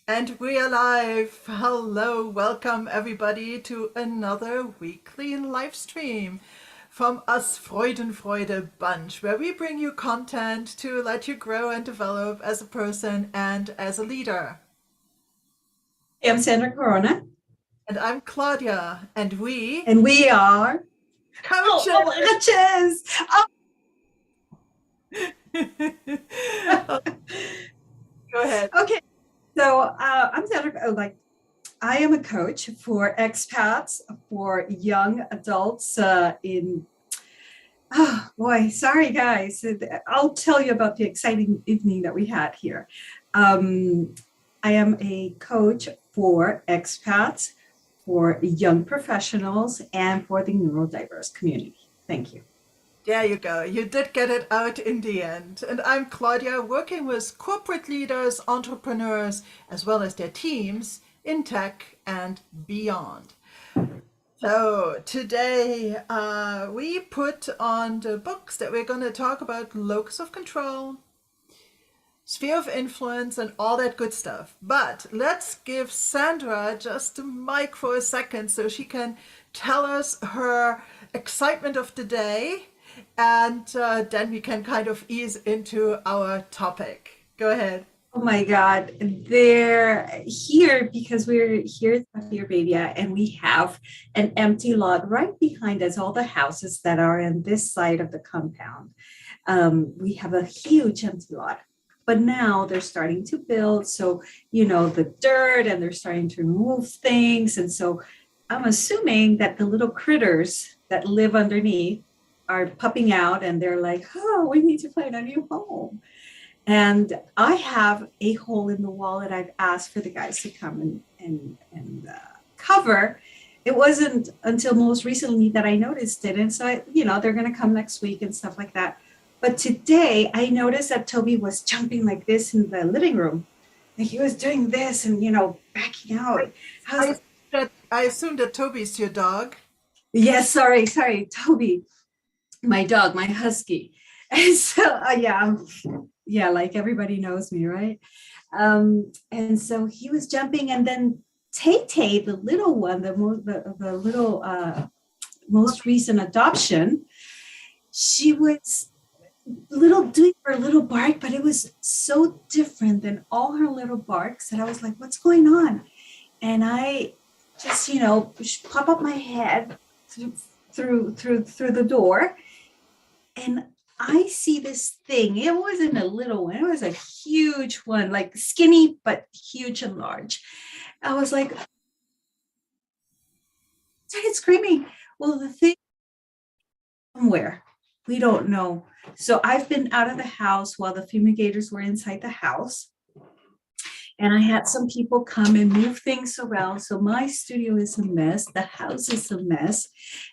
And we are live. Hello, welcome everybody to another weekly live stream from us FreudenFreude bunch, where we bring you content to let you grow and develop as a person and as a leader. I'm Sandra Corona. And I'm Claudia, and we are coaches. coaches. Go ahead. Okay, so I'm Sandra. I am a coach for expats, for young adults in. Oh boy, sorry guys. I'll tell you about the exciting evening that we had here. I am a coach for expats, for young professionals, and for the neurodiverse community. Thank you. There you go. You did get it out in the end. And I'm Claudia, working with corporate leaders, entrepreneurs, as well as their teams in tech and beyond. So today we put on the books that we're going to talk about locus of control, sphere of influence, and all that good stuff. But let's give Sandra just the mic for a second so she can tell us her excitement of the day, and then we can kind of ease into our topic. Go ahead. Oh my God, they're here because we're here at Arabia and we have an empty lot right behind us, all the houses that are in this side of the compound. We have a huge empty lot, but now they're starting to build. So, the dirt and they're starting to remove things. And so I'm assuming that the little critters that live underneath are popping out and they're like, oh, we need to find a new home. And I have a hole in the wall that I've asked for the guys to come and cover. It wasn't until most recently that I noticed it. And so, they're going to come next week and stuff like that. But today I noticed that Toby was jumping like this in the living room. And he was doing this and, backing out. I assume that Toby's your dog. Yes, sorry, Toby, my dog, my husky. And so, yeah, like everybody knows me, right? And so he was jumping, and then Tay, the little one, the little most recent adoption, she was doing her little bark, but it was so different than all her little barks that I was like, what's going on? And I just, pop up my head through the door, and I see this thing. It wasn't a little one. It was a huge one, like skinny, but huge and large. I was like, started screaming. Well, the thing somewhere, we don't know. So I've been out of the house while the fumigators were inside the house. And I had some people come and move things around. So my studio is a mess. The house is a mess.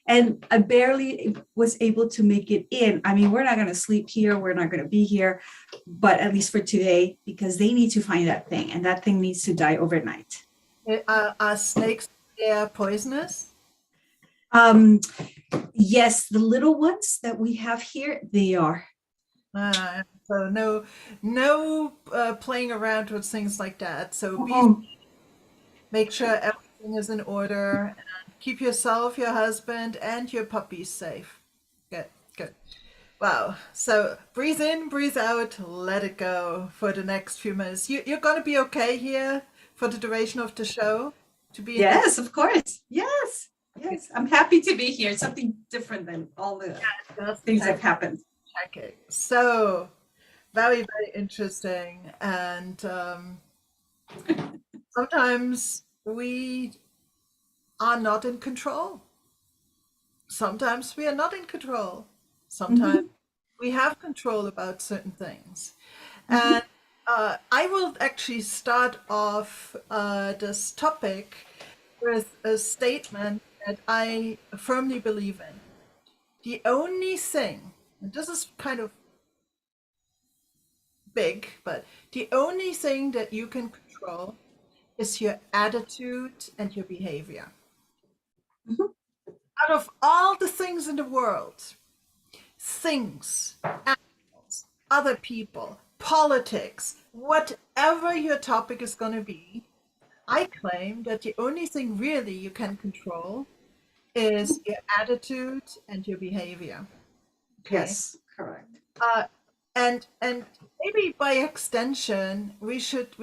And I barely was able to make it in. I mean, we're not going to sleep here. We're not going to be here, but at least for today, because they need to find that thing. And that thing needs to die overnight. Are snakes poisonous? Yes, the little ones that we have here, they are. So no playing around with things like that. So make sure everything is in order, and keep yourself, your husband, and your puppies safe. Good, good. Wow. So breathe in, breathe out, let it go for the next few minutes. You're gonna be okay here for the duration of the show to be in Yes, of course. Yes. I'm happy to be here. Something different than all the things that have happened. Okay. So very, very interesting. And sometimes we are not in control. Sometimes we are not in control. Sometimes we have control about certain things. And I will actually start off this topic with a statement that I firmly believe in. The only thing, and this is kind of big, but the only thing that you can control is your attitude and your behavior. Mhm. Out of all the things in the world, things, animals, other people, politics, whatever your topic is going to be, I claim that the only thing really you can control is your attitude and your behavior. Okay. Yes, correct. Uh, and maybe by extension, we should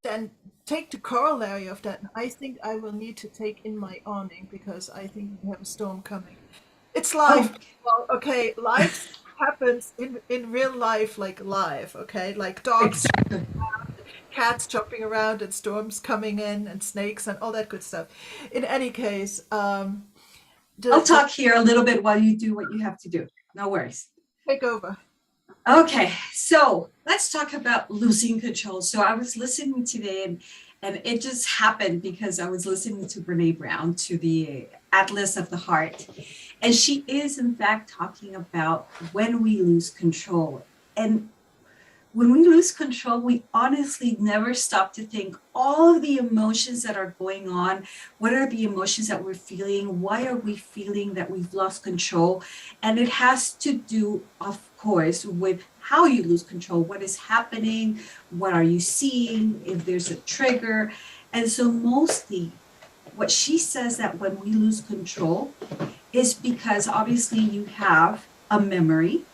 then take the corollary of that. I think I will need to take in my awning because I think we have a storm coming. It's life. Oh, Well, okay, life happens in real life, like live. Okay, like dogs, exactly. cats jumping around, and storms coming in, and snakes, and all that good stuff. In any case, I'll the talk here a little bit while you do what you have to do. No worries. take over. Okay, so let's talk about losing control. So I was listening today, and it just happened because I was listening to Brene Brown, to the Atlas of the Heart. And she is, in fact, talking about when we lose control. And when we lose control, we honestly never stop to think all of the emotions that are going on. What are the emotions that we're feeling? Why are we feeling that we've lost control? And it has to do, of course, with how you lose control. What is happening? What are you seeing? If there's a trigger. And so mostly what she says that when we lose control is because obviously you have a memory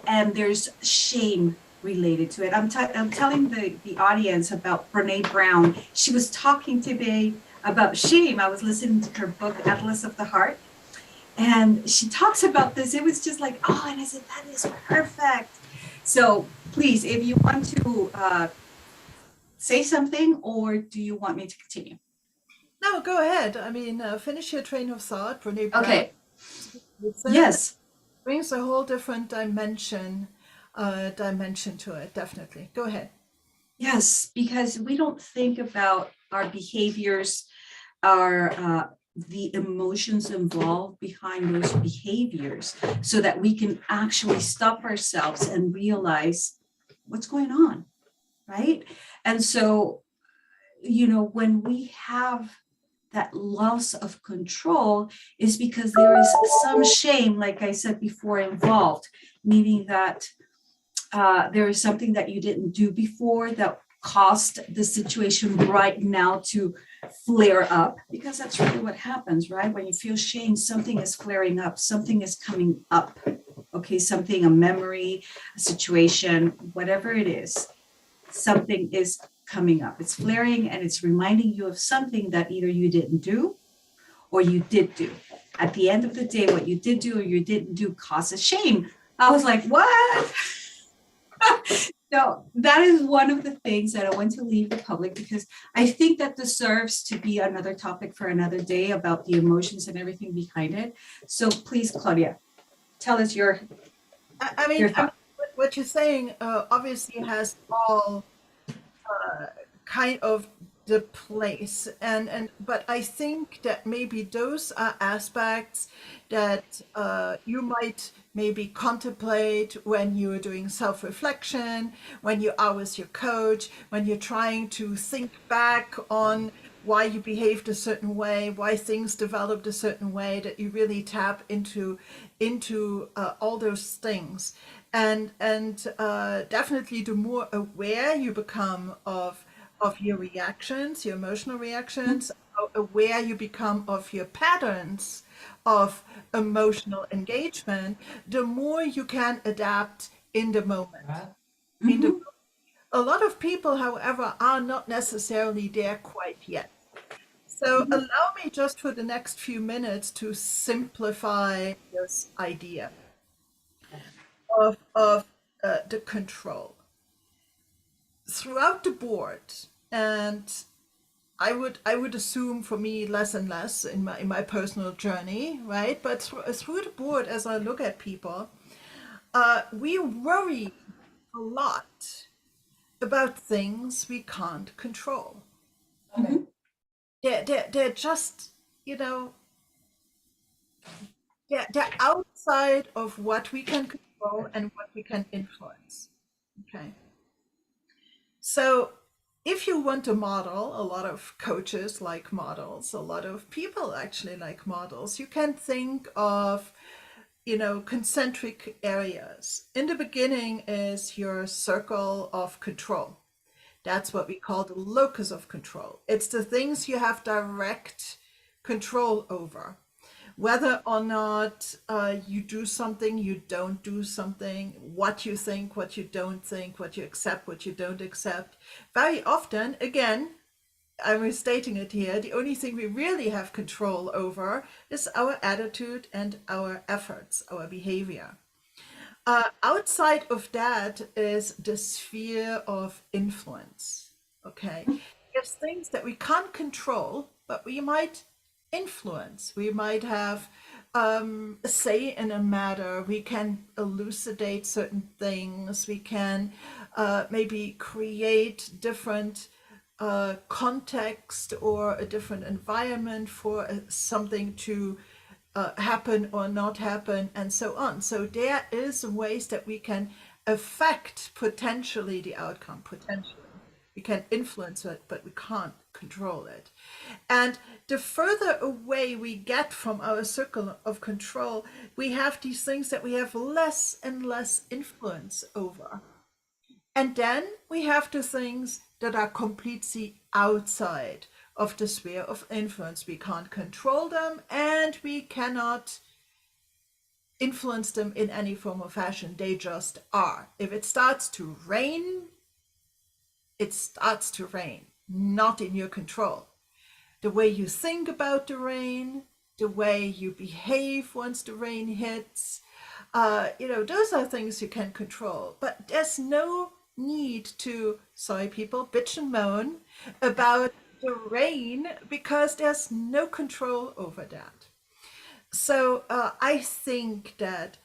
and there's shame related to it. I'm telling the audience about Brene Brown. She was talking today about shame. I was listening to her book, Atlas of the Heart, and she talks about this. It was just like, oh, and I said, that is perfect. So please, if you want to say something, or do you want me to continue? No, go ahead. I mean, finish your train of thought. Brene Brown Okay. said Yes. brings a whole different dimension to it. Definitely. Go ahead. Yes, because we don't think about our behaviors, our the emotions involved behind those behaviors, so that we can actually stop ourselves and realize what's going on, right? And so, when we have that loss of control is because there is some shame, like I said before, involved, meaning that there is something that you didn't do before that caused the situation right now to flare up, because that's really what happens, right? When you feel shame, something is flaring up, something is coming up. Okay, something, a memory, a situation, whatever it is, something is coming up. It's flaring and it's reminding you of something that either you didn't do or you did do. At the end of the day, what you did do or you didn't do causes shame. I was like, what? So that is one of the things that I want to leave the public, because I think that deserves to be another topic for another day about the emotions and everything behind it. So please, Claudia, tell us your I mean, your thought. what you're saying obviously has all kind of the place, and but I think that maybe those are aspects that you might maybe contemplate when you're doing self-reflection, when you are with your coach, when you're trying to think back on why you behaved a certain way, why things developed a certain way, that you really tap into all those things. And definitely the more aware you become of your reactions, your emotional reactions, how aware you become of your patterns of emotional engagement, the more you can adapt in the moment. In the Mhm. A lot of people, however, are not necessarily there quite yet. So Mhm. allow me just for the next few minutes to simplify this idea of the control throughout the board. And I would assume for me less and less in my personal journey, right? But through the board, as I look at people, we worry a lot about things we can't control. Mhm. They're just, you know, they're outside of what we can control and what we can influence. Okay. So if you want a model, a lot of coaches like models, a lot of people actually like models. You can think of concentric areas. In the beginning is your circle of control. That's what we call the locus of control. It's the things you have direct control over. Whether or not you do something, you don't do something, what you think, what you don't think, what you accept, what you don't accept. Very often, again, I'm restating it here, the only thing we really have control over is our attitude and our efforts, our behavior. Outside of that is the sphere of influence. Okay. There's things that we can't control, but we might influence. We might have a say in a matter. We can elucidate certain things. We can maybe create different context or a different environment for something to happen or not happen, and so on. So there is ways that we can affect potentially the outcome, potentially. We can influence it, but we can't control it. And the further away we get from our circle of control, we have these things that we have less and less influence over. And then we have the things that are completely outside of the sphere of influence. We can't control them and we cannot influence them in any form or fashion. They just are. If it starts to rain, it starts to rain, not in your control. The way you think about the rain, the way you behave once the rain hits, those are things you can control. But there's no need to, sorry people, bitch and moan about the rain because there's no control over that. So I think that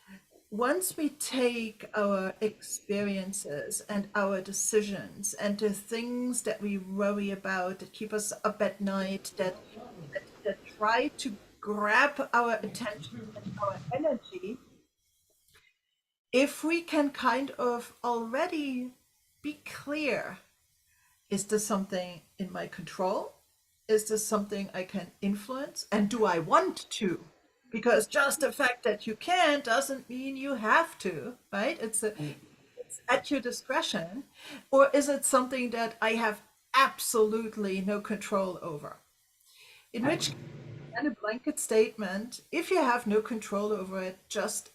once we take our experiences and our decisions and the things that we worry about, that keep us up at night, that try to grab our attention and our energy, if we can kind of already be clear, is this something in my control? Is this something I can influence? And do I want to? Because just the fact that you can doesn't mean you have to, right? It's at your discretion. Or is it something that I have absolutely no control over? In which case, and a blanket statement, if you have no control over it, just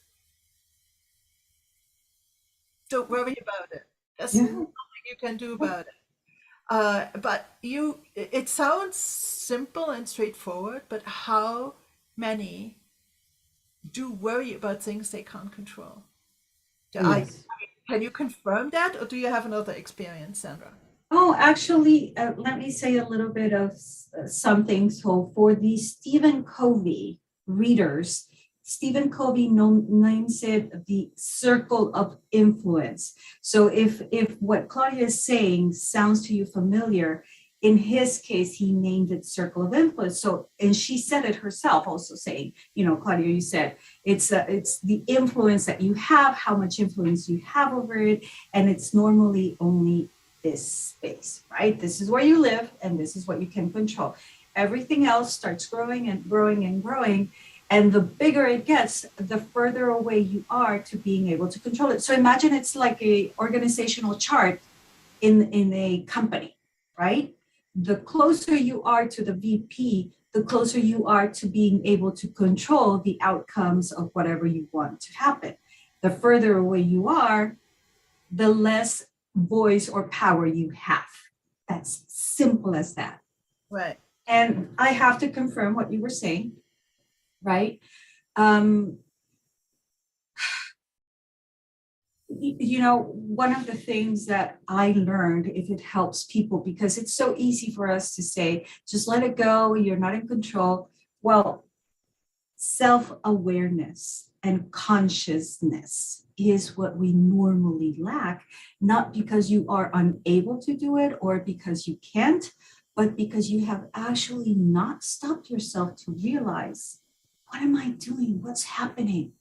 don't worry about it. There's nothing you can do about it. But it sounds simple and straightforward, but how many do worry about things they can't control? Yes. Can you confirm that, or do you have another experience, Sandra? Oh, actually, let me say a little bit of something. So for the Stephen Covey readers, Stephen Covey names it the circle of influence. So if what Claudia is saying sounds to you familiar, in his case, he named it circle of influence. So, and she said it herself, also saying, Claudia, you said it's the influence that you have, how much influence you have over it, and it's normally only this space, right? This is where you live, and this is what you can control. Everything else starts growing and growing and growing. And the bigger it gets, the further away you are to being able to control it. So imagine it's like a organizational chart in a company, right? The closer you are to the VP, the closer you are to being able to control the outcomes of whatever you want to happen. The further away you are, the less voice or power you have. That's simple as that. Right. And I have to confirm what you were saying, right? One of the things that I learned, if it helps people, because it's so easy for us to say, just let it go, you're not in control. Well, self-awareness and consciousness is what we normally lack, not because you are unable to do it or because you can't, but because you have actually not stopped yourself to realize, what am I doing? What's happening?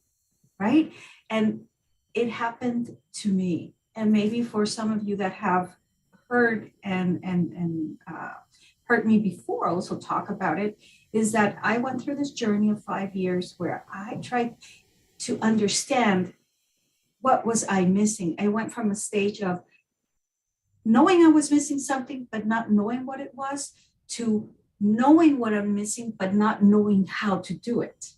Right? And it happened to me. And maybe for some of you that have heard and heard me before also talk about it, is that I went through this journey of 5 years where I tried to understand what was I missing. I went from a stage of knowing I was missing something, but not knowing what it was, to knowing what I'm missing, but not knowing how to do it,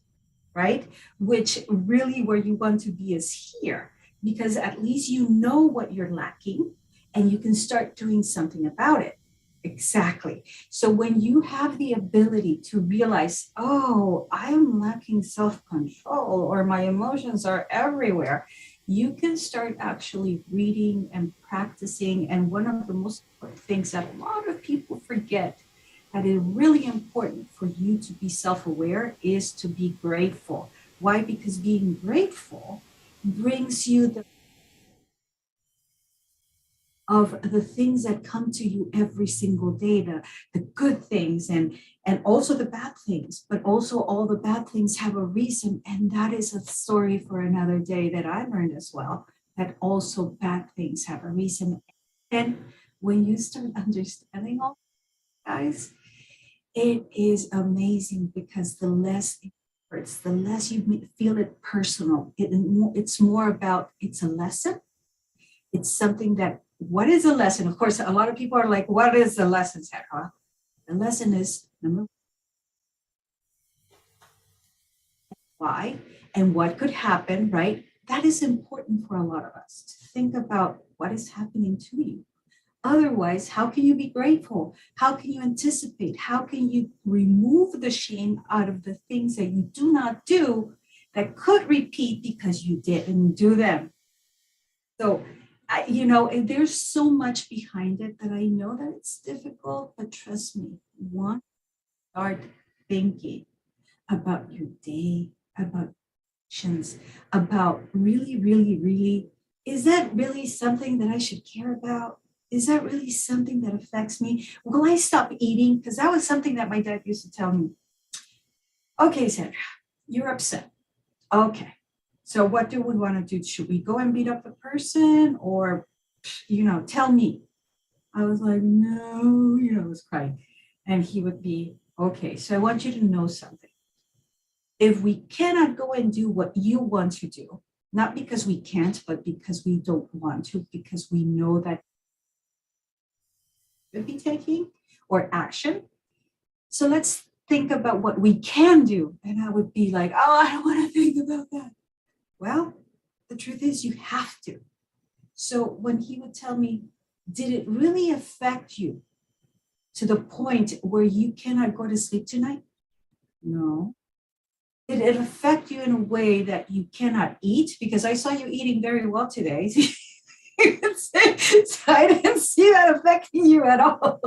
right? Which really where you want to be is here, because at least you know what you're lacking and you can start doing something about it. Exactly. So when you have the ability to realize, oh, I'm lacking self control or my emotions are everywhere, you can start actually reading and practicing. And one of the most important things that a lot of people forget that is really important for you to be self aware is to be grateful. Why? Because being grateful brings you the of the things that come to you every single day, the good things and also the bad things, but also all the bad things have a reason. And that is a story for another day that I learned as well, that also bad things have a reason. And when you start understanding all guys, it is amazing because the less it hurts, the less you feel it personal. It's more about it's a lesson. It's something that, what is a lesson? Of course, a lot of people are like, what is the lesson, Sarah? The lesson is number one, why and what could happen, right? That is important for a lot of us to think about what is happening to you. Otherwise, how can you be grateful? How can you anticipate? How can you remove the shame out of the things that you do not do that could repeat because you didn't do them? So, and there's so much behind it that I know that it's difficult, but trust me, once you start thinking about your day, about actions, about really, really, really, is that really something that I should care about? Is that really something that affects me? Will I stop eating? Because that was something that my dad used to tell me. Okay, Sandra, you're upset. Okay. So what do we want to do? Should we go and beat up the person or, tell me? I was like, no, I was crying. And he would be, okay, so I want you to know something. If we cannot go and do what you want to do, not because we can't, but because we don't want to, because we know that we should be taking or action. So let's think about what we can do. And I would be like, oh, I don't want to think about that. Well, the truth is you have to. So when he would tell me, did it really affect you to the point where you cannot go to sleep tonight? No. Did it affect you in a way that you cannot eat? Because I saw you eating very well today. So I didn't see that affecting you at all.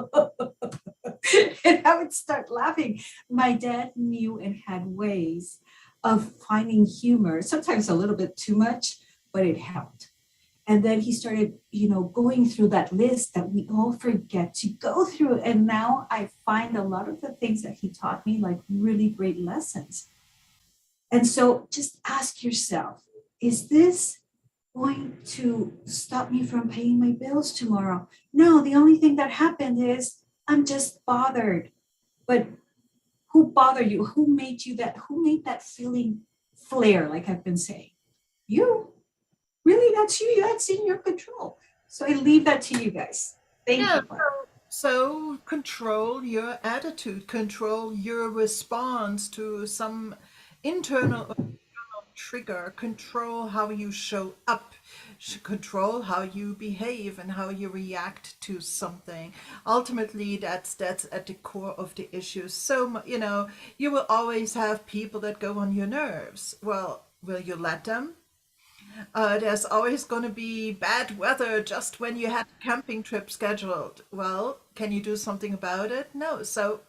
And I would start laughing. My dad knew and had ways of finding humor, sometimes a little bit too much, but it helped. And then he started, going through that list that we all forget to go through. And now I find a lot of the things that he taught me like really great lessons. And so just ask yourself, is this going to stop me from paying my bills tomorrow? No, the only thing that happened is I'm just bothered. But who bothered you? Who made you that? Who made that feeling flare, like I've been saying? You. Really, that's you. That's in your control. So I leave that to you guys. Thank Yeah, you. so control your attitude, control your response to some internal or external trigger, control how you show up, control how you behave and how you react to something. Ultimately, that's at the core of the issue. So, you will always have people that go on your nerves. Well, will you let them? There's always going to be bad weather just when you had a camping trip scheduled. Well, can you do something about it? No. So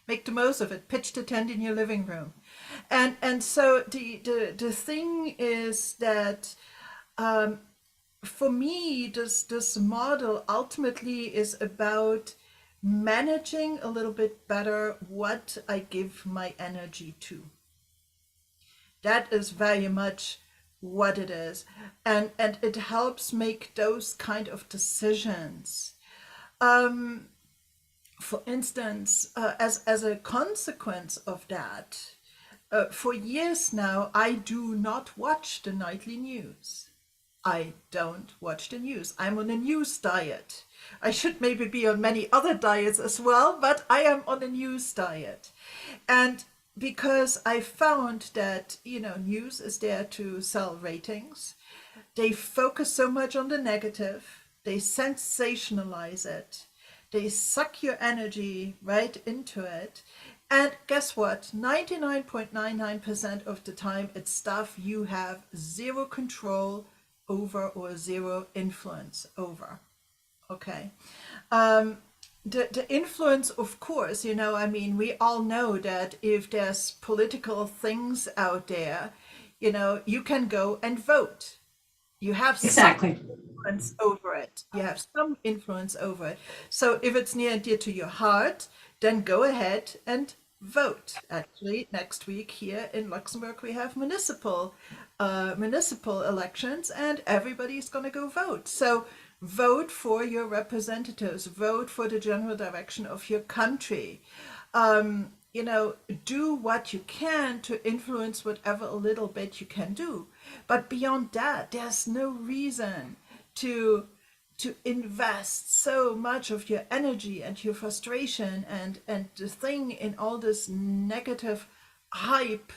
make the most of it. Pitch the tent in your living room. And so the thing is that for me, this model ultimately is about managing a little bit better what I give my energy to. That is very much what it is, and it helps make those kind of decisions. For instance, as a consequence of that, For years now, I do not watch the nightly news. I don't watch the news. I'm on a news diet. I should maybe be on many other diets as well, but I am on a news diet. And because I found that, news is there to sell ratings, they focus so much on the negative, they sensationalize it, they suck your energy right into it. And guess what? 99.99% of the time, it's stuff you have zero control over or zero influence over. Okay. The influence, of course, we all know that if there's political things out there, you can go and vote. You have some Exactly. influence over it. You have some influence over it. So if it's near and dear to your heart, then go ahead and vote. Actually, next week here in Luxembourg, we have municipal elections, and everybody's going to go vote. So vote for your representatives. Vote for the general direction of your country. Do what you can to influence whatever a little bit you can do. But beyond that, there's no reason to invest so much of your energy and your frustration and the thing in all this negative hype.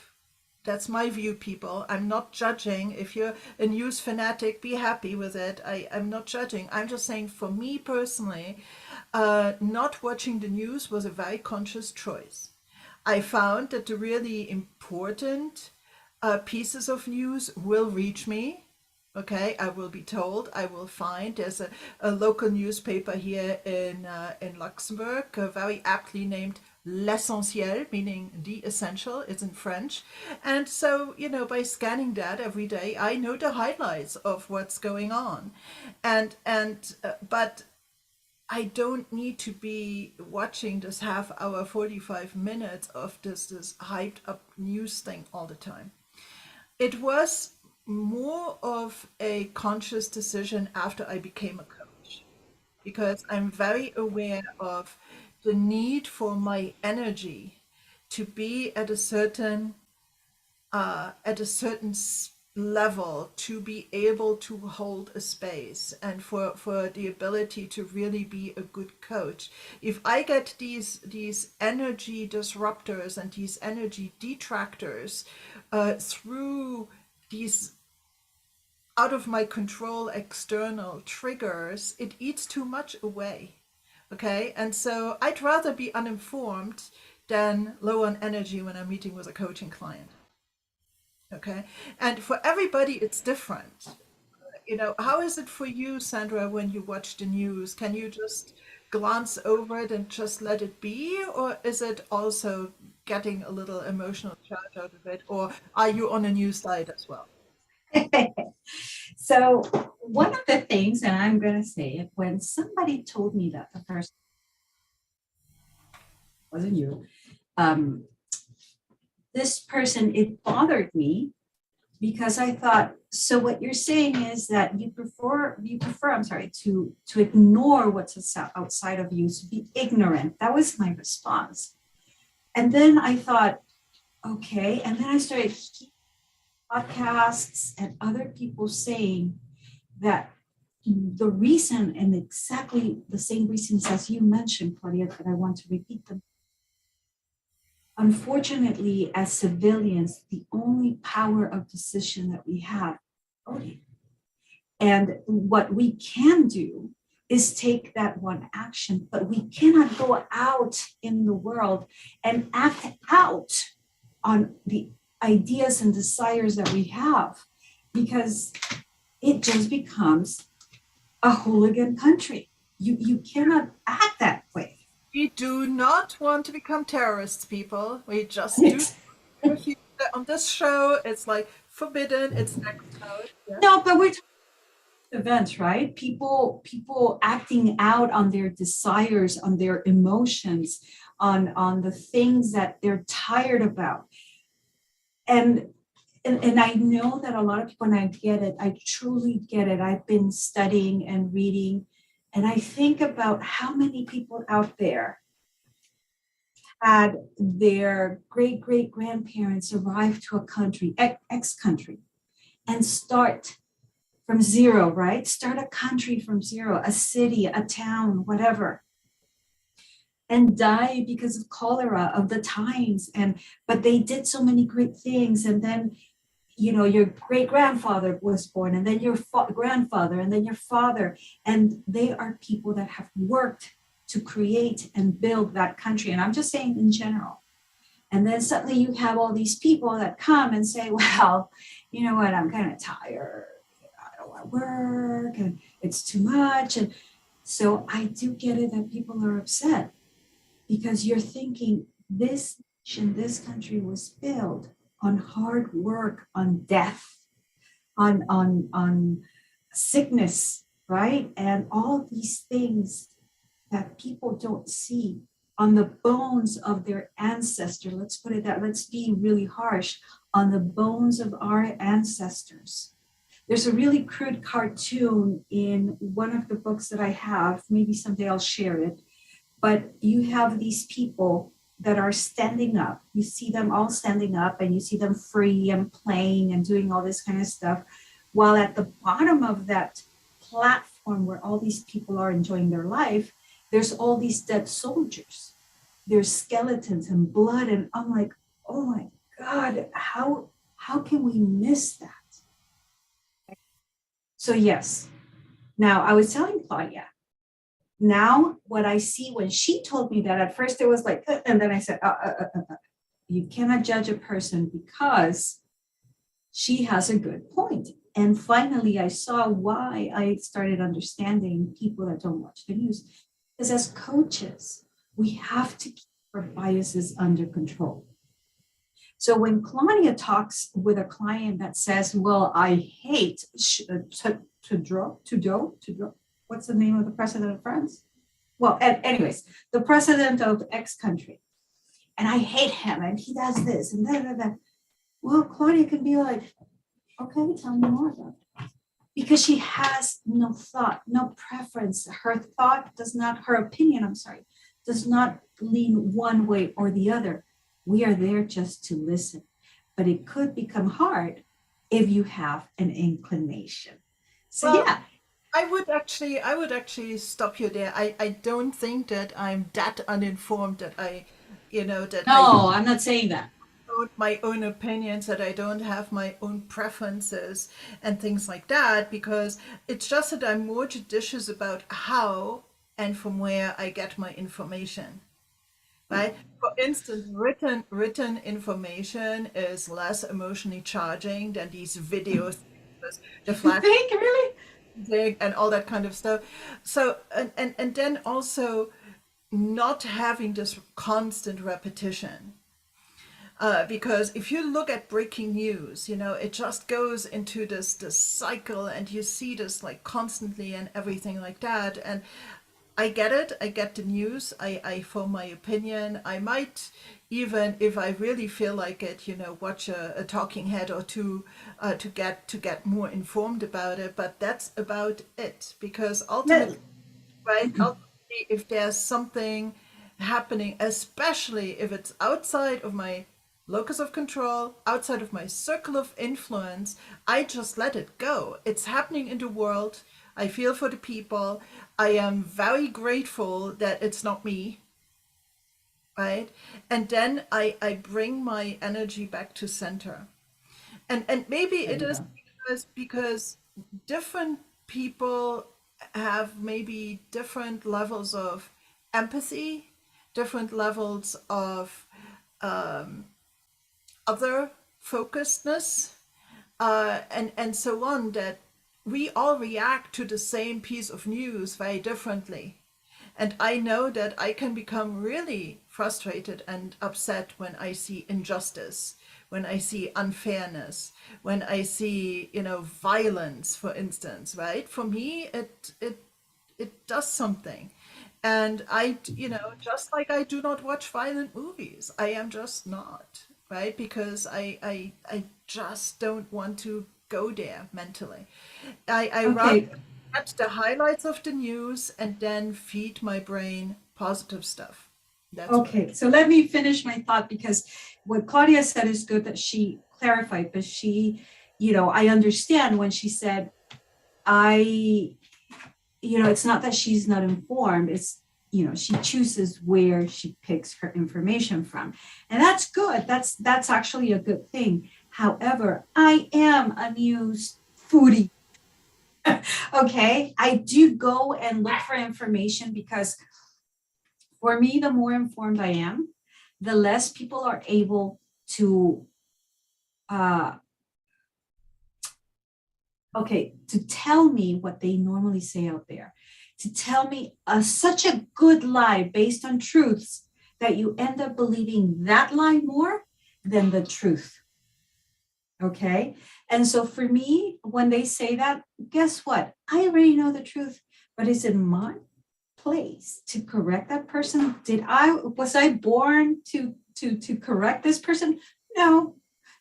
That's my view, people. I'm not judging. If you're a news fanatic, be happy with it. I'm not judging. I'm just saying, for me personally, not watching the news was a very conscious choice. I found that the really important pieces of news will reach me. Okay, I will be told, I will find. There's a local newspaper here in Luxembourg, very aptly named L'Essentiel, meaning the essential. It's in French. And so, by scanning that every day, I know the highlights of what's going on. But I don't need to be watching this half hour, 45 minutes of this hyped up news thing all the time. It was more of a conscious decision after I became a coach, because I'm very aware of the need for my energy to be at a certain level, to be able to hold a space, and for the ability to really be a good coach. If I get these energy disruptors and these energy detractors through these out of my control external triggers, it eats too much away. Okay, and so I'd rather be uninformed than low on energy when I'm meeting with a coaching client. Okay, and for everybody it's different. How is it for you, Sandra, when you watch the news? Can you just glance over it and just let it be, or is it also getting a little emotional charge out of it, or are you on a news diet as well? So one of the things, and I'm going to say it, when somebody told me that the first wasn't you, um, this person, it bothered me because I thought, so what you're saying is that you prefer, I'm sorry, to ignore what's outside of you, to be ignorant. That was my response. And then I thought, okay. And then I started podcasts and other people saying that the reason, and exactly the same reasons as you mentioned, Claudia, that I want to repeat them. Unfortunately, as civilians, the only power of decision that we have is voting. And what we can do is take that one action, but we cannot go out in the world and act out on the ideas and desires that we have, because it just becomes a hooligan country. You cannot act that way. We do not want to become terrorists, people. We just do. On this show, it's like forbidden. It's X out. Yeah. No, but we're talking events, right? People acting out on their desires, on their emotions, on the things that they're tired about. And I know that a lot of people, and I get it, I truly get it. I've been studying and reading, and I think about how many people out there had their great great grandparents arrive to a country, X country, and start from zero, right? Start a country from zero, a city, a town, whatever, and die because of cholera of the times. And but they did so many great things, and then your great grandfather was born, and then your grandfather, and then your father, and they are people that have worked to create and build that country. And I'm just saying in general. And then suddenly you have all these people that come and say, well, you know what, I'm kind of tired. I don't want to work and it's too much. And so I do get it that people are upset because you're thinking this nation, this country was built on hard work, on death, on sickness, right? And all these things that people don't see on the bones of their ancestor. Let's put it that, let's be really harsh, on the bones of our ancestors. There's a really crude cartoon in one of the books that I have. Maybe someday I'll share it. But you have these people that are standing up. You see them all standing up and you see them free and playing and doing all this kind of stuff. While at the bottom of that platform where all these people are enjoying their life, there's all these dead soldiers. There's skeletons and blood. And I'm like, oh my God, how can we miss that? So yes. Now I was telling Claudia, now what I see when she told me that, at first it was like, and then I said, you cannot judge a person because she has a good point. And finally, I saw why I started understanding people that don't watch the news. Because as coaches, we have to keep our biases under control. So when Claudia talks with a client that says, well, I hate Trudeau, what's the name of the president of France? Well, anyways, the president of X country. And I hate him and he does this and that. Well, Claudia can be like, okay, tell me more about it. Because she has no thought, no preference. Her opinion, does not lean one way or the other. We are there just to listen. But it could become hard if you have an inclination. So Well, yeah. I would actually stop you there. I don't think that I'm that uninformed that that I don't No, I'm not saying that. own my own opinions, that I don't have my own preferences and things like that, because it's just that I'm more judicious about how and from where I get my information. Right? For instance, written information is less emotionally charging than these videos, the You flash think, really? music and all that kind of stuff. So and then also not having this constant repetition. Because if you look at breaking news, it just goes into this cycle, and you see this like constantly and everything like that. And I get it. I get the news. I form my opinion. I might even, if I really feel like it, watch a talking head or two to get more informed about it. But that's about it, because No. ultimately, right? Ultimately, if there's something happening, especially if it's outside of my locus of control, outside of my circle of influence, I just let it go. It's happening in the world. I feel for the people. I am very grateful that it's not me, right? And then I bring my energy back to center. And maybe There it you is go. because different people have maybe different levels of empathy, different levels of other focusedness, and so on, that we all react to the same piece of news very differently. And I know that I can become really frustrated and upset when I see injustice, when I see unfairness, when I see, violence, for instance, right? For me, it does something. And just like I do not watch violent movies, I am just not, right? Because I just don't want to go there mentally. I rather Okay. catch the highlights of the news and then feed my brain positive stuff. That's what. Okay, so let me finish my thought, because what Claudia said is good that she clarified, but she, I understand when she said, it's not that she's not informed, it's, she chooses where she picks her information from. And that's good. That's actually a good thing. However, I am a news foodie. Okay, I do go and look for information because for me, the more informed I am, the less people are able to uh, to tell me what they normally say out there, to tell me such a good lie based on truths that you end up believing that lie more than the truth. Okay. And so for me, when they say that, guess what? I already know the truth, but is it my place to correct that person? Was I born to correct this person? No,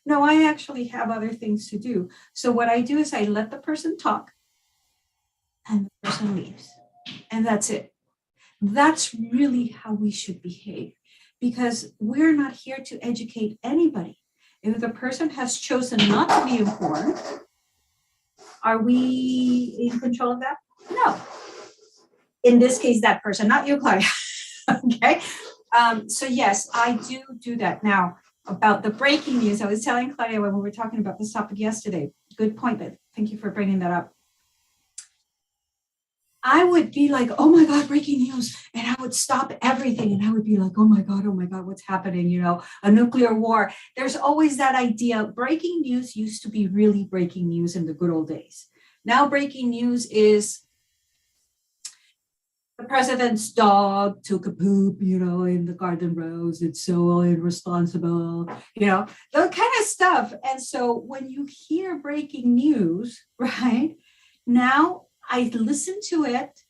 no, I actually have other things to do. So what I do is I let the person talk and the person leaves. And that's it. That's really how we should behave, because we're not here to educate anybody. If the person has chosen not to be informed, are we in control of that? No. In this case, that person, not you, Claudia. Okay. So yes, I do that. Now, about the breaking news, I was telling Claudia when we were talking about this topic yesterday. Good point. Thank you for bringing that up. I would be like, oh my God, breaking news. And I would stop everything. And I would be like, oh my God, what's happening? A nuclear war. There's always that idea. Breaking news used to be really breaking news in the good old days. Now breaking news is the president's dog took a poop, in the garden rose. It's so irresponsible, that kind of stuff. And so when you hear breaking news, right, now I listen to it,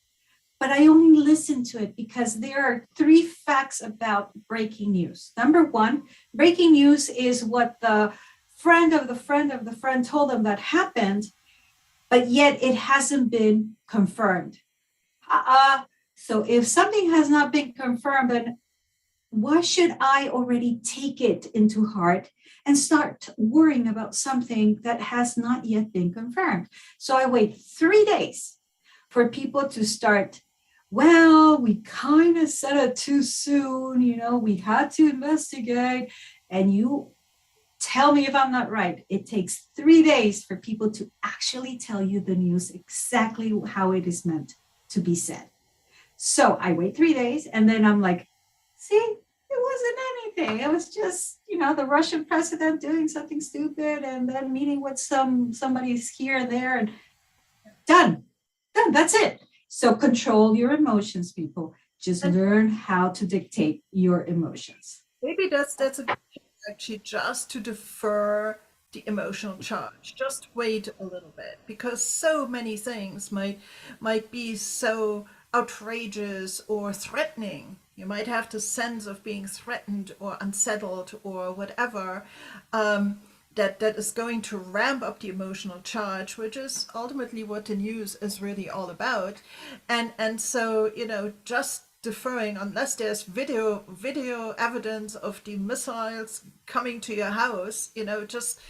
but I only listen to it because there are 3 facts about breaking news. Number 1, breaking news is what the friend of the friend of the friend told them that happened, but yet it hasn't been confirmed. So if something has not been confirmed, then why should I already take it into heart and start worrying about something that has not yet been confirmed? So I wait 3 days for people to start, well, we kind of said it too soon, we had to investigate, and you tell me if I'm not right. It takes 3 days for people to actually tell you the news exactly how it is meant to be said. So I wait 3 days, and then I'm like, see, it wasn't anything. It was just, the Russian president doing something stupid and then meeting with somebody's here and there, and done. That's it. So control your emotions, people. Just learn how to dictate your emotions. Maybe that's a good thing, actually, just to defer the emotional charge. Just wait a little bit, because so many things might be so outrageous or threatening. You might have the sense of being threatened or unsettled or whatever, that is going to ramp up the emotional charge, which is ultimately what the news is really all about. And so, just deferring unless there's video evidence of the missiles coming to your house, just,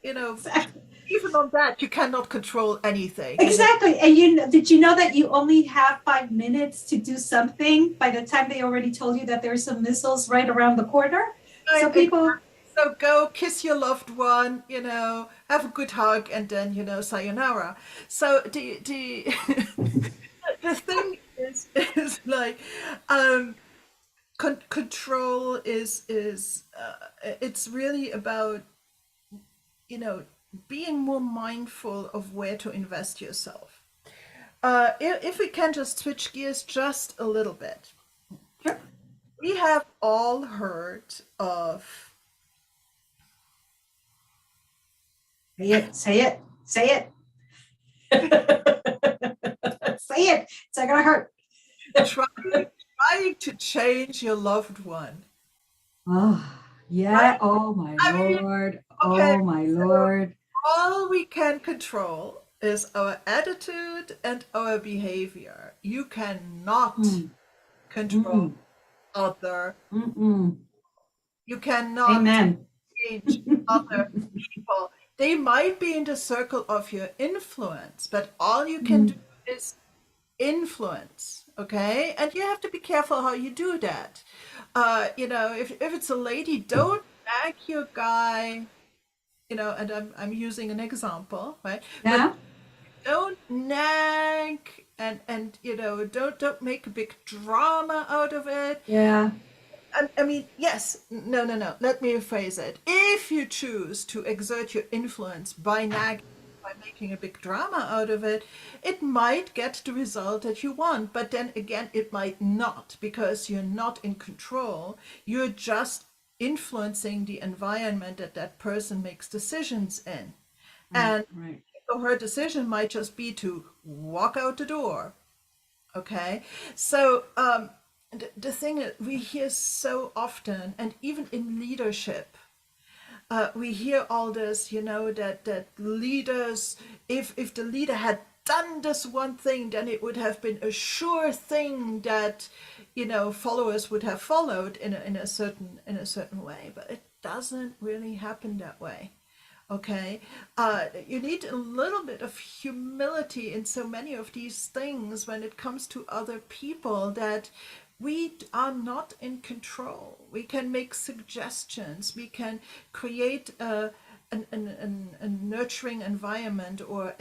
Exactly. even on that, you cannot control anything. Exactly. And did you know that you only have 5 minutes to do something by the time they already told you that there's some missiles right around the corner? So people. So go kiss your loved one, have a good hug, and then, sayonara. So the the thing is like, control is it's really about, being more mindful of where to invest yourself. If we can just switch gears just a little bit. Sure. We have all heard of. Say it. Say it. It's not gonna hurt. Trying to change your loved one. Oh, yeah. Right? Oh my I mean, Lord. okay, Oh my so Lord. all we can control is our attitude and our behavior. You cannot Mm, control mm, other. Mm-mm. You cannot Amen. change other people. They might be in the circle of your influence, but all you can do Mm. is influence, okay? And you have to be careful how you do that. If it's a lady, don't nag your guy, and I'm using an example, right? But Yeah. don't nag and don't make a big drama out of it. Yeah. I mean, yes, no, no, no. Let me rephrase it. If you choose to exert your influence by nagging, by making a big drama out of it, it might get the result that you want. But then again, it might not because you're not in control. You're just influencing the environment that that person makes decisions in. Right. And Right. so her decision might just be to walk out the door. Okay. So, the thing that we hear so often, and even in leadership, we hear all this, that leaders, if the leader had done this one thing, then it would have been a sure thing that, followers would have followed in a certain way. But it doesn't really happen that way. Okay, you need a little bit of humility in so many of these things when it comes to other people, that we are not in control. We can make suggestions, we can create a nurturing environment, or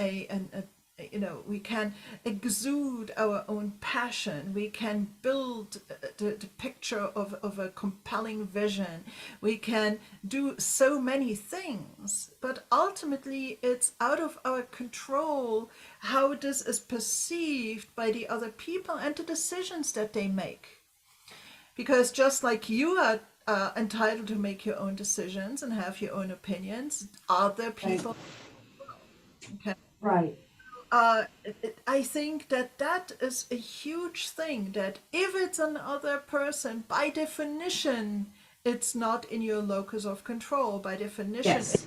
we can exude our own passion. We can build the picture of a compelling vision. We can do so many things, but ultimately it's out of our control how this is perceived by the other people and the decisions that they make. Because just like you are entitled to make your own decisions and have your own opinions, other Right. people, okay. Right. I think that is a huge thing, that if it's another person, by definition, it's not in your locus of control. By definition, it's Yes.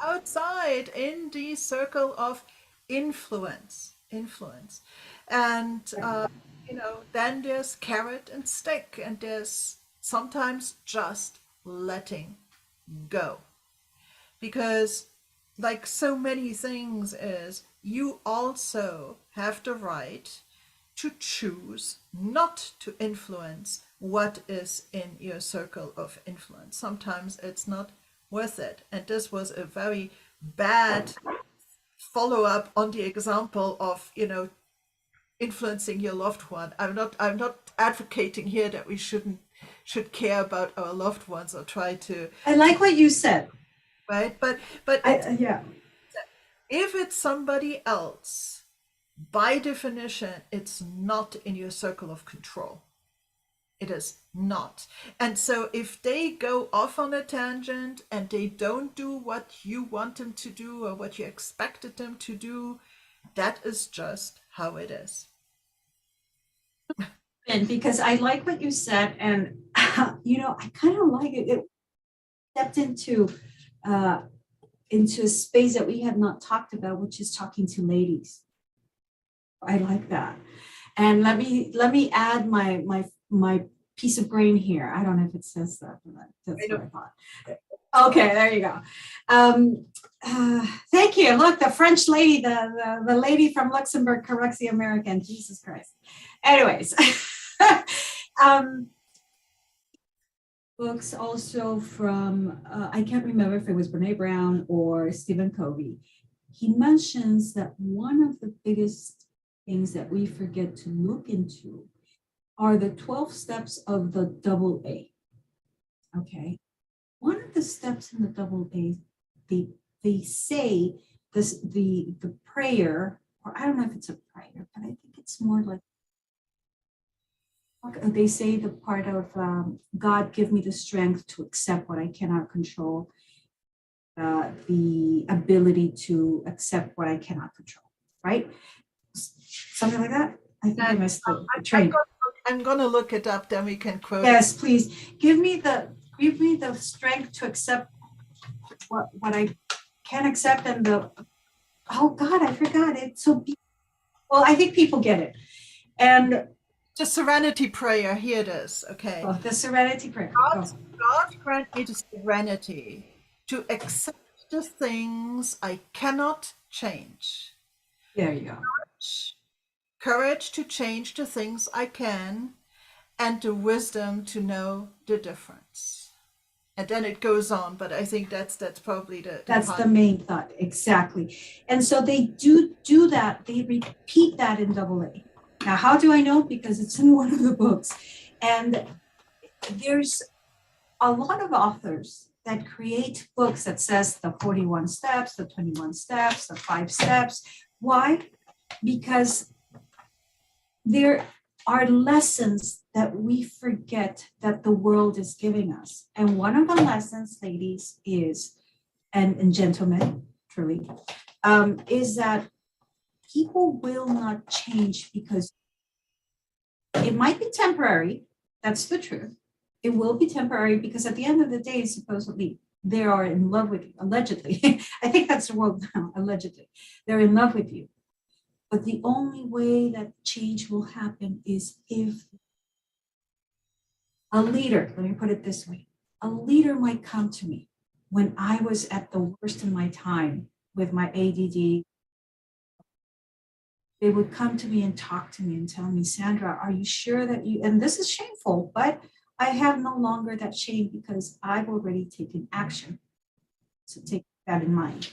outside in the circle of influence. And, then there's carrot and stick, and there's sometimes just letting go. Because, like so many things, is you also have the right to choose not to influence what is in your circle of influence. Sometimes it's not worth it. And this was a very bad follow up on the example of, influencing your loved one. I'm not advocating here that we should care about our loved ones or try to, I like what you said. right? But Yeah. if it's somebody else, by definition, it's not in your circle of control. It is not. And so if they go off on a tangent and they don't do what you want them to do or what you expected them to do, that is just how it is. And because I like what you said, and I kind of like it. It stepped uh, into a space that we have not talked about, which is talking to ladies. I like that. And let me add my piece of brain here. I don't know if it says that, but that's what I thought. Okay, there you go. Thank you. Look, the French lady, the lady from Luxembourg corrects the American. Jesus Christ. Anyways, books also from, I can't remember if it was Brene Brown or Stephen Covey. He mentions that one of the biggest things that we forget to look into are the 12 steps of the double A. Okay. One of the steps in the double A, they say this, the prayer, or I don't know if it's a prayer, but I think it's more like, they say the part of God, give me the strength to accept what I cannot control, the ability to accept what I cannot control, right? Something like that. I think I And missed the I'm train. I'm gonna look it up, then we can quote it. Yes, please give me the strength to accept what I can accept, and oh God, I forgot it. So well, I think people get it. And The serenity prayer, here it is. Okay. Oh, the serenity prayer. God, Go. God grant me the serenity to accept the things I cannot change, There you go. courage to change the things I can, and the wisdom to know the difference. And then it goes on, but I think that's probably the That's the part. main thought, exactly. And so they do that. They repeat that in double A. Now, how do I know? Because it's in one of the books, and there's a lot of authors that create books that says the 41 steps, the 21 steps, the 5 steps. Why? Because there are lessons that we forget that the world is giving us. And one of the lessons, ladies, is, and gentlemen, truly, is that people will not change because it might be temporary. That's the truth. It will be temporary because at the end of the day, supposedly, they are in love with you, allegedly. I think that's the word now, allegedly. They're in love with you. But the only way that change will happen is if a leader, let me put it this way, a leader might come to me when I was at the worst in my time with my ADD. They would come to me and talk to me and tell me, Sandra, are you sure that you, and this is shameful, but I have no longer that shame because I've already taken action. So take that in mind.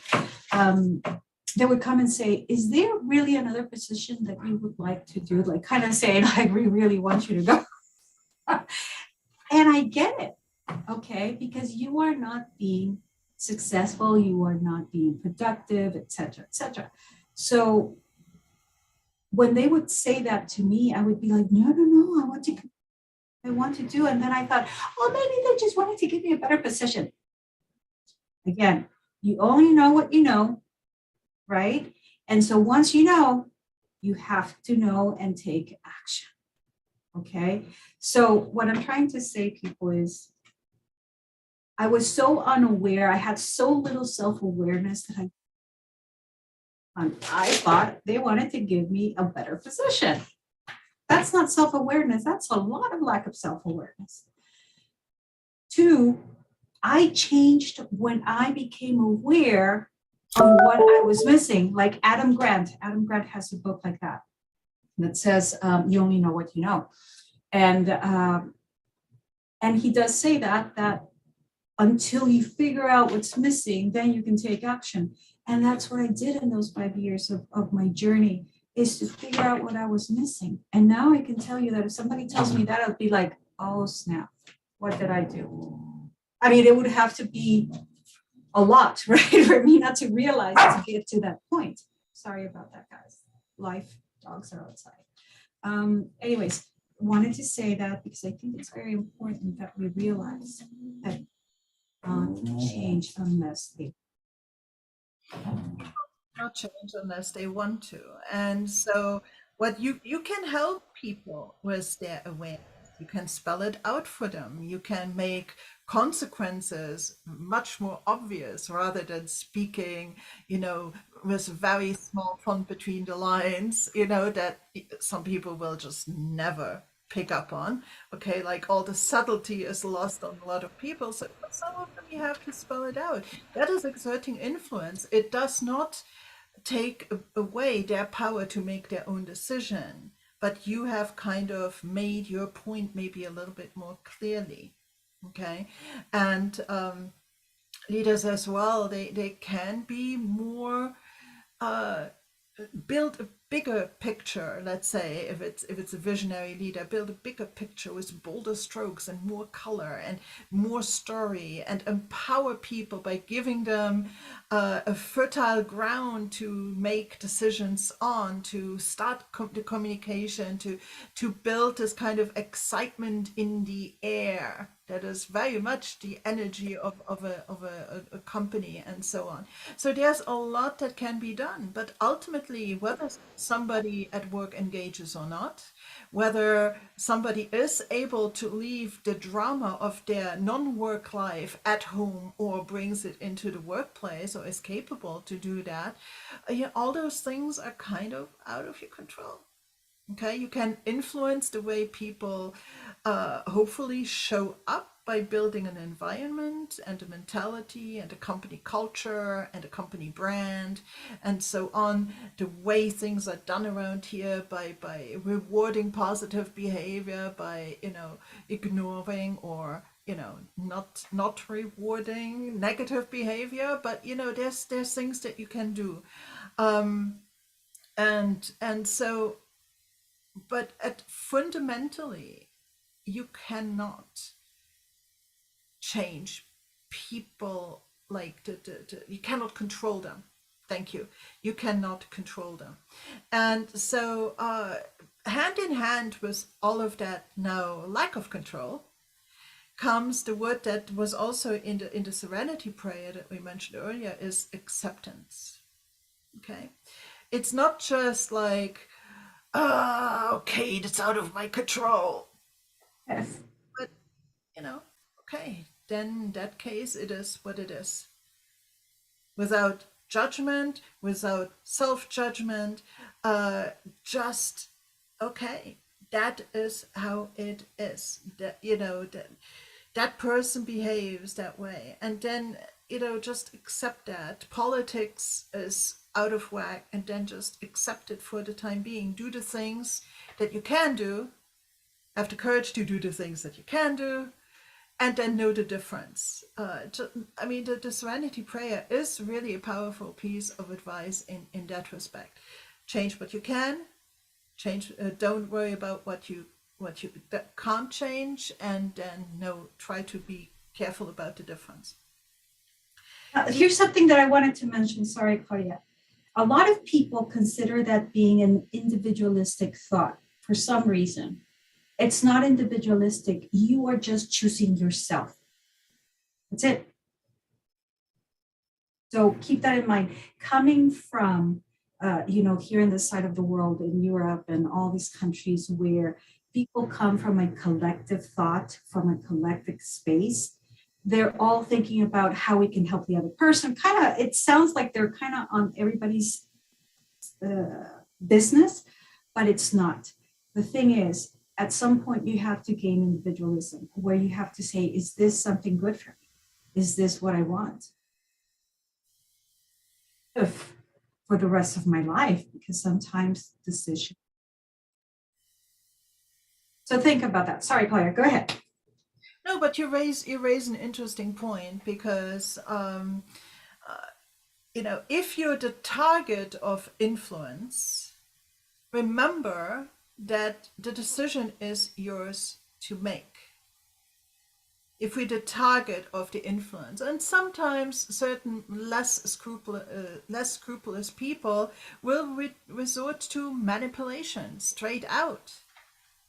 They would come and say, is there really another position that you would like to do? Like kind of saying, like, we really want you to go. And I get it, okay, because you are not being successful, you are not being productive, et cetera, et cetera. So when they would say that to me, I would be like, no, no, no, I want to do. And then I thought, oh, maybe they just wanted to give me a better position. Again, you only know what you know, right? And so once you know, you have to know and take action. Okay. So what I'm trying to say, people, is I was so unaware. I had so little self-awareness that I thought they wanted to give me a better position. That's not self-awareness. That's a lot of lack of self-awareness. Two, I changed when I became aware of what I was missing. Like Adam Grant. Adam Grant has a book like that says, you only know what you know. And he does say that until you figure out what's missing, then you can take action. And that's what I did in those 5 years of my journey, is to figure out what I was missing. And now I can tell you that if somebody tells me that, I'll be like, oh, snap, what did I do? I mean, it would have to be a lot, right, for me not to realize to get to that point. Sorry about that, guys. Life, dogs are outside. Anyways, wanted to say that because I think it's very important that we realize that not change unless they Not change unless they want to. And so what you can help people with their awareness. You can spell it out for them. You can make consequences much more obvious rather than speaking, with very small font between the lines, that some people will just never pick up on. Okay, like all the subtlety is lost on a lot of people. So for some of them you have to spell it out. That is exerting influence. It does not take away their power to make their own decision, but you have kind of made your point maybe a little bit more clearly. Okay. And leaders as well, they can be more build a bigger picture. Let's say if it's a visionary leader, build a bigger picture with bolder strokes and more color and more story, and empower people by giving them a fertile ground to make decisions on, to start the communication, to build this kind of excitement in the air that is very much the energy of a company, and so on. So there's a lot that can be done, but ultimately, whether somebody at work engages or not, whether somebody is able to leave the drama of their non-work life at home or brings it into the workplace or is capable to do that, all those things are kind of out of your control. Okay, you can influence the way people hopefully show up by building an environment and a mentality and a company culture and a company brand and so on. The way things are done around here by rewarding positive behavior, by ignoring or not rewarding negative behavior. But there's things that you can do, and so but fundamentally, you cannot change people like you cannot control them. Thank you. You cannot control them. And so, hand in hand with all of that now lack of control comes the word that was also in the serenity prayer that we mentioned earlier, is acceptance. Okay, it's not just like, okay, that's out of my control. Yes. But, okay, then in that case, it is what it is. Without judgment, without self judgment, just, okay, that is how it is. That person behaves that way. And then, just accept that. Politics is out of whack, and then just accept it for the time being. Do the things that you can do, have the courage to do the things that you can do, and then know the difference. I mean, the Serenity Prayer is really a powerful piece of advice in that respect. Change what you can, change. Don't worry about what you can't change, and then try to be careful about the difference. Here's something that I wanted to mention. Sorry, Claudia. A lot of people consider that being an individualistic thought for some reason. It's not individualistic. You are just choosing yourself. That's it. So keep that in mind. Coming from, here in this side of the world, in Europe and all these countries where people come from a collective thought, from a collective space, they're all thinking about how we can help the other person. It sounds like they're kind of on everybody's business, but it's not. The thing is, at some point, you have to gain individualism, where you have to say, is this something good for me? Is this what I want? For the rest of my life, because sometimes decisions. So think about that. Sorry, Claudia, go ahead. No, but you raise an interesting point, because if you're the target of influence, remember that the decision is yours to make. If we're the target of the influence, and sometimes certain less scrupulous people will resort to manipulation straight out.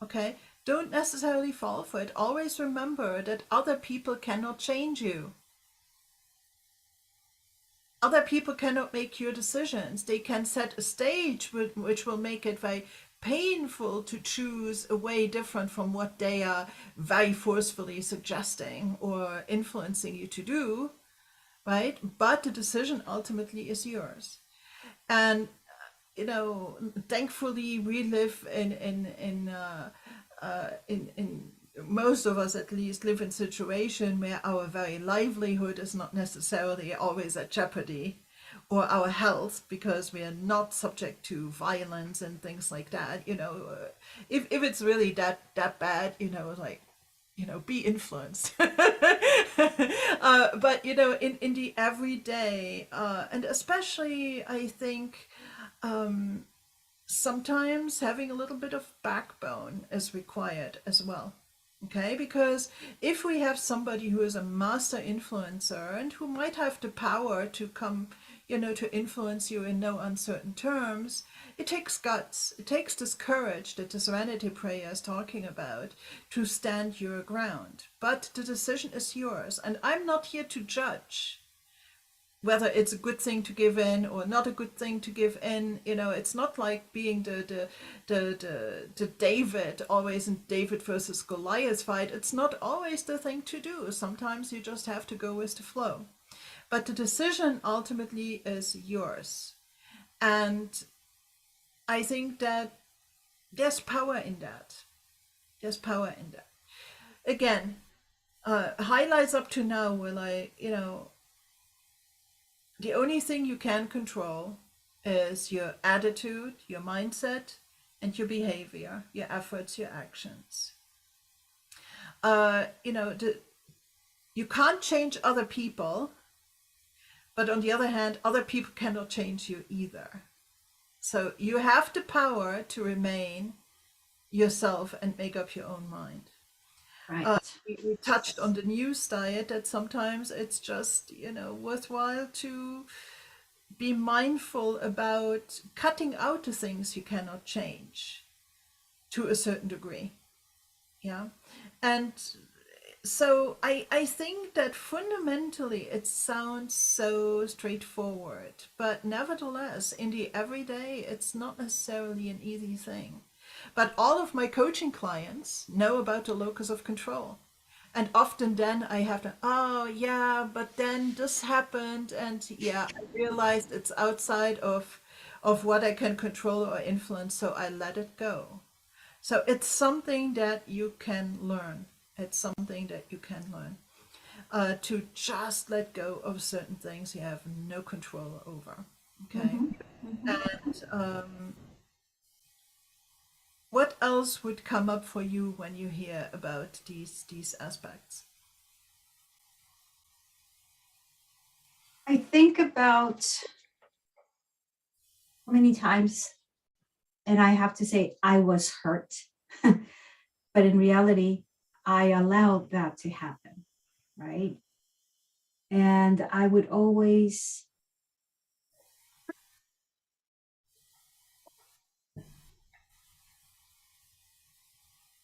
Okay, don't necessarily fall for it. Always remember that other people cannot change you. Other people cannot make your decisions. They can set a stage which will make it very painful to choose a way different from what they are very forcefully suggesting or influencing you to do, right? But the decision ultimately is yours. And thankfully, we live in most of us, at least, live in a situation where our very livelihood is not necessarily always at jeopardy, or our health, because we are not subject to violence and things like that. If it's really that bad, be influenced. But in the everyday, and especially, I think, sometimes having a little bit of backbone is required as well. Okay, because if we have somebody who is a master influencer and who might have the power to come, to influence you in no uncertain terms, it takes guts. It takes this courage that the Serenity Prayer is talking about, to stand your ground. But the decision is yours, and I'm not here to judge whether it's a good thing to give in or not a good thing to give in. It's not like being the David, always in David versus Goliath fight. It's not always the thing to do. Sometimes you just have to go with the flow. But the decision ultimately is yours. And I think that There's power in that. There's power in that. Again, highlights up to now were like, the only thing you can control is your attitude, your mindset, and your behavior, your efforts, your actions. You can't change other people, but on the other hand, other people cannot change you either. So you have the power to remain yourself and make up your own mind. Right. We touched on the news diet, that sometimes it's just, worthwhile to be mindful about cutting out the things you cannot change to a certain degree. Yeah. And so I think that fundamentally it sounds so straightforward, but nevertheless, in the everyday, it's not necessarily an easy thing. But all of my coaching clients know about the locus of control. And often then I have to, oh yeah, but then this happened, and yeah, I realized it's outside of what I can control or influence, so I let it go. So it's something that you can learn. It's something that you can learn to just let go of certain things you have no control over. Okay. Mhm, mhm. And what else would come up for you when you hear about these aspects? I think about how many times, and I have to say, I was hurt. But in reality, I allowed that to happen, right? And I would always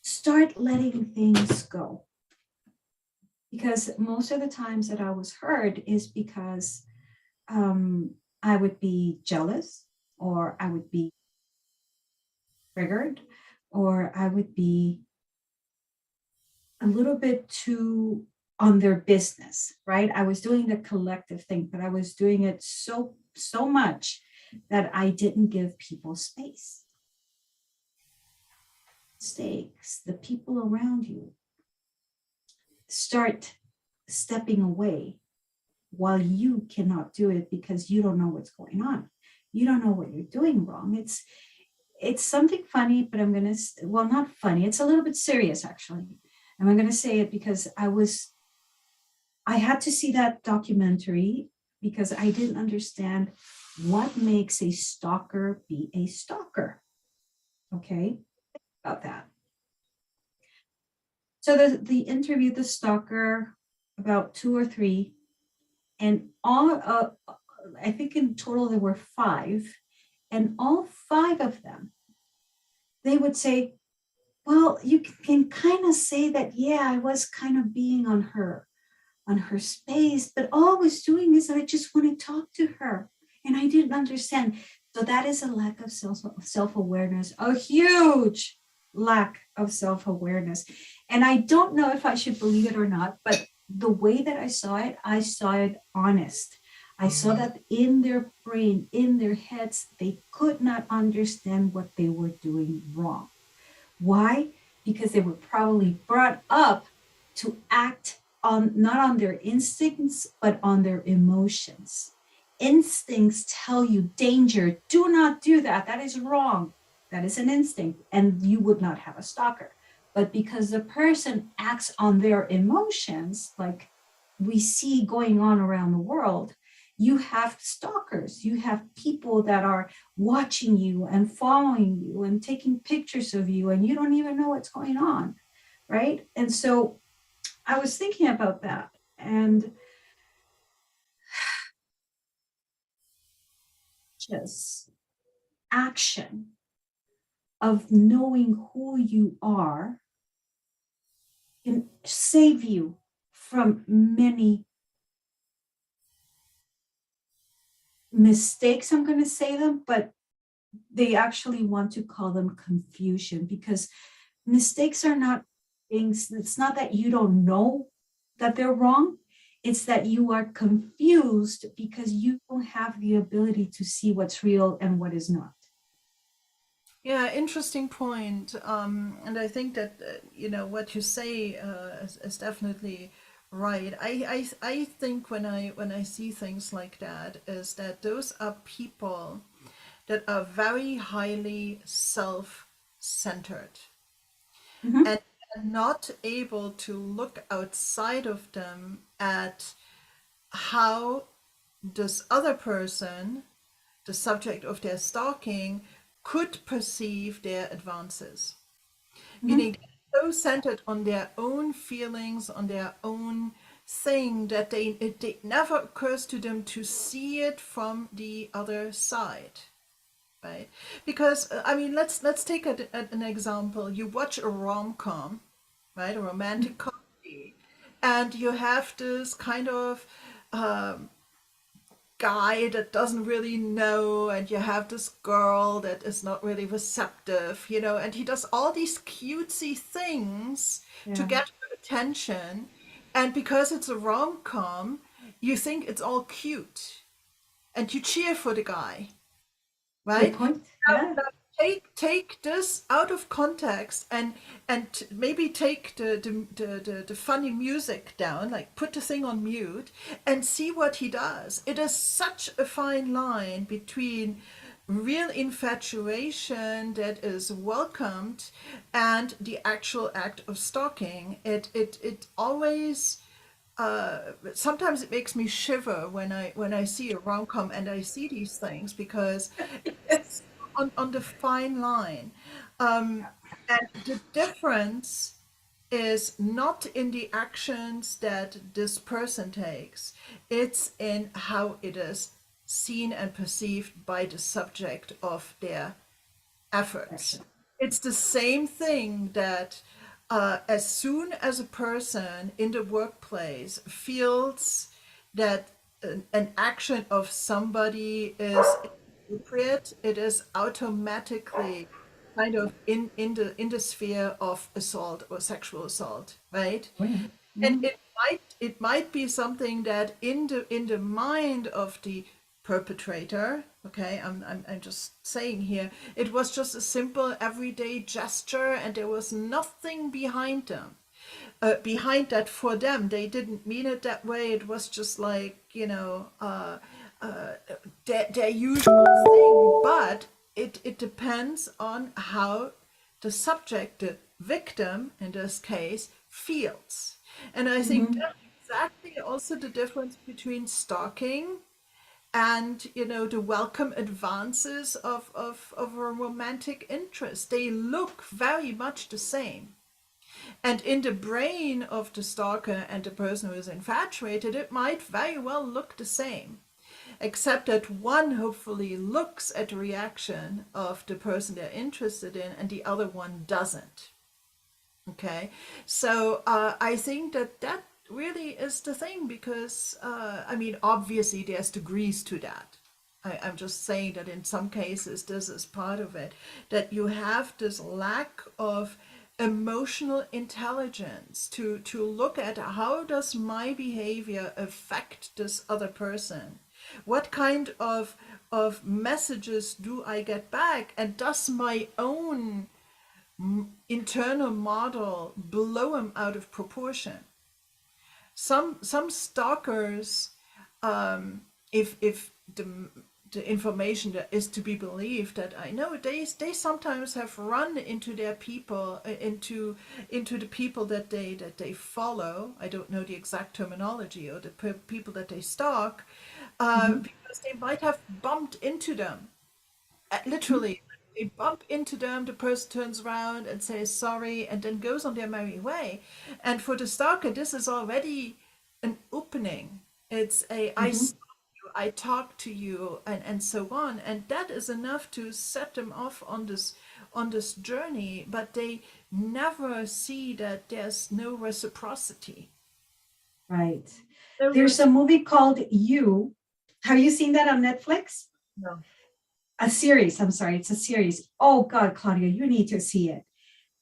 start letting things go. Because most of the times that I was hurt is because I would be jealous, or I would be triggered, or I would be a little bit too on their business, right? I was doing the collective thing, but I was doing it so much that I didn't give people space. Mistakes, the people around you start stepping away while you cannot do it because you don't know what's going on. You don't know what you're doing wrong. It's something funny, but I'm gonna, well, not funny. It's a little bit serious actually. And I'm gonna say it because I had to see that documentary because I didn't understand what makes a stalker be a stalker. Okay, about that. So the interviewed the stalker, about two or three, and all I think in total there were five, and all five of them, they would say, well, you can kind of say that, yeah, I was kind of being on her space, but all I was doing is I just want to talk to her, and I didn't understand. So that is a lack of self-awareness, a huge lack of self-awareness. And I don't know if I should believe it or not, but the way that I saw it honest. I saw that in their brain, in their heads, they could not understand what they were doing wrong. Why? Because they were probably brought up to act on not on their instincts, but on their emotions. Instincts tell you danger, do not do that. That is wrong. That is an instinct, and you would not have a stalker. But because the person acts on their emotions, like we see going on around the world, you have stalkers, you have people that are watching you and following you and taking pictures of you, and you don't even know what's going on, right? And so I was thinking about that, and just action of knowing who you are can save you from many mistakes. I'm going to say them, but they actually want to call them confusion, because mistakes are not things, it's not that you don't know that they're wrong. It's that you are confused because you don't have the ability to see what's real and what is not. Yeah, interesting point. And I think that what you say is definitely right. I think when I see things like that is that those are people that are very highly self-centered Mhm. and are not able to look outside of them at how this other person, the subject of their stalking, could perceive their advances. Mhm. Meaning they're so centered on their own feelings, on their own thing, that it never occurs to them to see it from the other side. Right? Because I mean, let's take an example. You watch a rom-com, right? A romantic comedy, and you have this kind of um, guy that doesn't really know, and you have this girl that is not really receptive, and he does all these cutesy things to Yeah. get her attention. And because it's a rom-com, you think it's all cute and you cheer for the guy, Good right? point. Now, Yeah. now take this out of context, and maybe take the funny music down, like put the thing on mute, and see what he does. It is such a fine line between real infatuation that is welcomed and the actual act of stalking. It always sometimes it makes me shiver when I see a rom-com and I see these things, because it's on the fine line. And the difference is not in the actions that this person takes, it's in how it is seen and perceived by the subject of their efforts. Action. It's the same thing that as soon as a person in the workplace feels that an action of somebody is inappropriate, it is automatically kind of in the sphere of assault or sexual assault, right? Oh, yeah. And Mhm. it might be something that in the mind of the perpetrator, okay, I'm just saying here, it was just a simple everyday gesture and there was nothing behind them. Behind that for them, they didn't mean it that way. It was just like, their usual thing. But it depends on how the subject, the victim in this case, feels. And I think Mhm. that's exactly also the difference between stalking and the welcome advances of a romantic interest. They look very much the same. And in the brain of the stalker and the person who is infatuated, it might very well look the same, except that one hopefully looks at the reaction of the person they're interested in and the other one doesn't. Okay, so I think that really is the thing, because I mean, obviously there's degrees to that. I'm just saying that in some cases this is part of it, that you have this lack of emotional intelligence to look at how does my behavior affect this other person, what kind of messages do I get back, and does my own internal model blow him out of proportion. Some stalkers, if the information that is to be believed that I know, they sometimes have run into their people, into the people that they follow. I don't know the exact terminology, or the people that they stalk, Mhm. because they might have bumped into them. Mhm. Literally, they bump into them, the person turns around and says sorry and then goes on their merry way. And for the stalker, this is already an opening. It's a I Mhm. saw you, I talk to you, and so on. And that is enough to set them off on this journey, but they never see that there's no reciprocity. Right. No There's a reciprocity. movie called You. Have you seen that on Netflix? No. A series. I'm sorry, it's a series. Oh God, Claudia, you need to see it.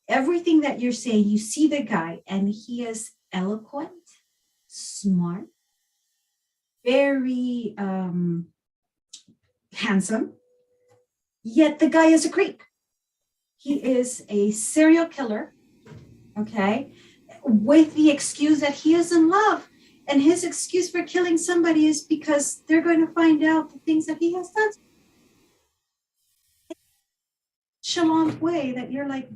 Everything that you're saying, you see the guy, and he is eloquent, smart, very handsome. Yet the guy is a creep. He is a serial killer, okay, with the excuse that he is in love. And his excuse for killing somebody is because they're going to find out the things that he has done. Nonchalant way that you're like,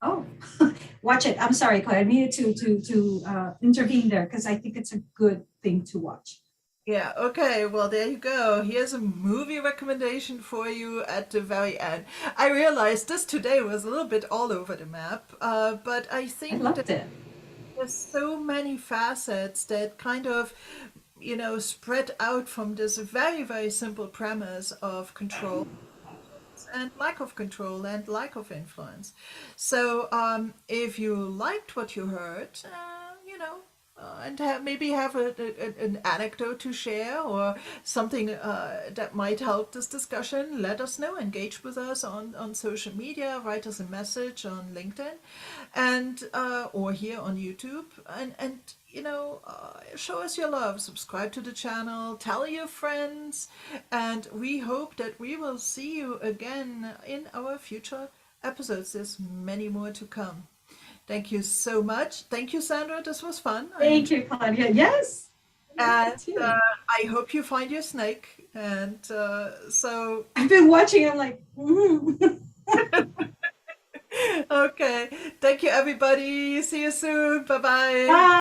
oh, watch it. I'm sorry, Claire. I needed to intervene there because I think it's a good thing to watch. Yeah, okay, well, there you go. Here's a movie recommendation for you at the very end. I realized this today was a little bit all over the map, but I I think that loved it. there's so many facets that kind of, spread out from this very, very simple premise of control and lack of control and lack of influence. So, if you liked what you heard, and maybe have an anecdote to share or something that might help this discussion, let us know. Engage with us on social media, write us a message on LinkedIn, and or here on YouTube, and show us your love. Subscribe to the channel, tell your friends, and we hope that we will see you again in our future episodes. There's many more to come. Thank you so much. Thank you, Sandra. This was fun. Thank you, Claudia. Yes. And Too. I hope you find your snake. And so, I've been watching. I'm like, mm-hmm. okay. Thank you, everybody. See you soon. Bye bye. Bye.